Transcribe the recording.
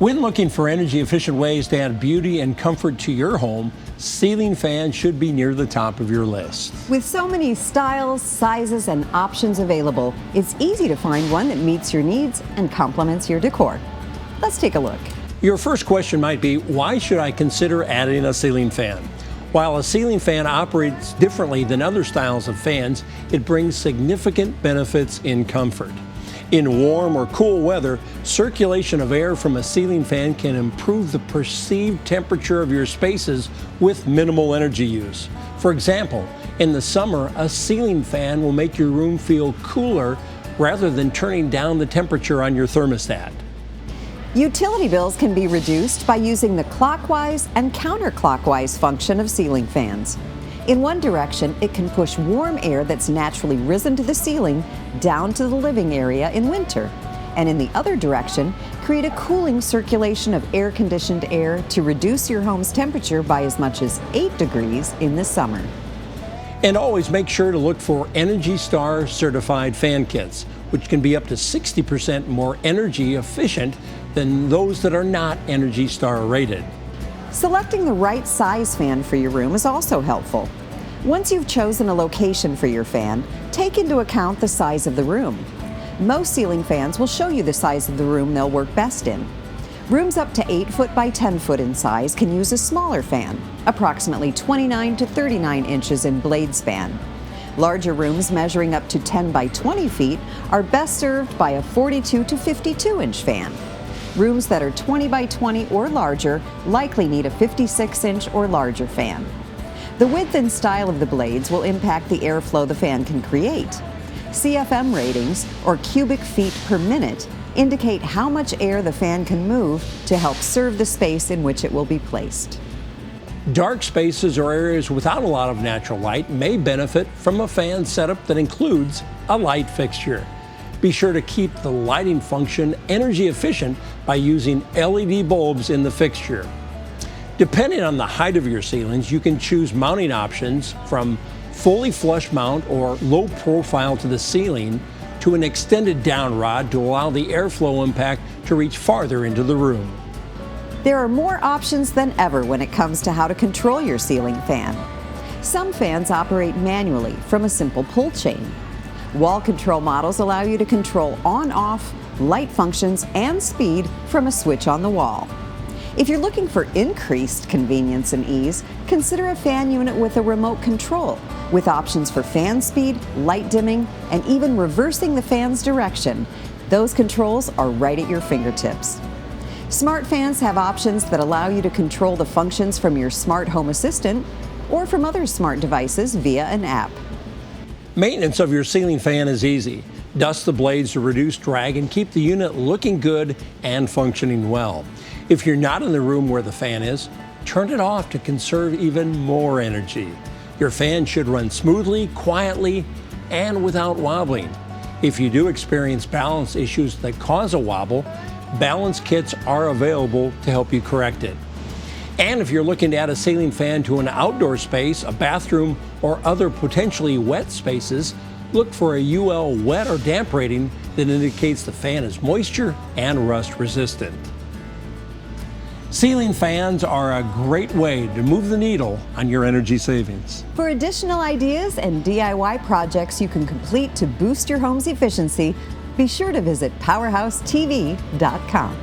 When looking for energy-efficient ways to add beauty and comfort to your home, ceiling fans should be near the top of your list. With so many styles, sizes, and options available, it's easy to find one that meets your needs and complements your decor. Let's take a look. Your first question might be, why should I consider adding a ceiling fan? While a ceiling fan operates differently than other styles of fans, it brings significant benefits in comfort. In warm or cool weather, circulation of air from a ceiling fan can improve the perceived temperature of your spaces with minimal energy use. For example, in the summer, a ceiling fan will make your room feel cooler rather than turning down the temperature on your thermostat. Utility bills can be reduced by using the clockwise and counterclockwise function of ceiling fans. In one direction, it can push warm air that's naturally risen to the ceiling down to the living area in winter. And in the other direction, create a cooling circulation of air-conditioned air to reduce your home's temperature by as much as 8 degrees in the summer. And always make sure to look for ENERGY STAR certified fan kits, which can be up to 60% more energy efficient than those that are not ENERGY STAR rated. Selecting the right size fan for your room is also helpful. Once you've chosen a location for your fan, take into account the size of the room. Most ceiling fans will show you the size of the room they'll work best in. Rooms up to 8 foot by 10 foot in size can use a smaller fan, approximately 29 to 39 inches in blade span. Larger rooms measuring up to 10 by 20 feet are best served by a 42 to 52 inch fan. Rooms that are 20 by 20 or larger likely need a 56-inch or larger fan. The width and style of the blades will impact the airflow the fan can create. CFM ratings, or cubic feet per minute, indicate how much air the fan can move to help serve the space in which it will be placed. Dark spaces or areas without a lot of natural light may benefit from a fan setup that includes a light fixture. Be sure to keep the lighting function energy efficient by using LED bulbs in the fixture. Depending on the height of your ceilings, you can choose mounting options from fully flush mount or low profile to the ceiling to an extended down rod to allow the airflow impact to reach farther into the room. There are more options than ever when it comes to how to control your ceiling fan. Some fans operate manually from a simple pull chain. Wall control models allow you to control on-off, light functions, and speed from a switch on the wall. If you're looking for increased convenience and ease, consider a fan unit with a remote control, with options for fan speed, light dimming, and even reversing the fan's direction. Those controls are right at your fingertips. Smart fans have options that allow you to control the functions from your smart home assistant or from other smart devices via an app. Maintenance of your ceiling fan is easy. Dust the blades to reduce drag and keep the unit looking good and functioning well. If you're not in the room where the fan is, turn it off to conserve even more energy. Your fan should run smoothly, quietly, and without wobbling. If you do experience balance issues that cause a wobble, balance kits are available to help you correct it. And if you're looking to add a ceiling fan to an outdoor space, a bathroom, or other potentially wet spaces, look for a UL wet or damp rating that indicates the fan is moisture and rust resistant. Ceiling fans are a great way to move the needle on your energy savings. For additional ideas and DIY projects you can complete to boost your home's efficiency, be sure to visit PowerHouseTV.com.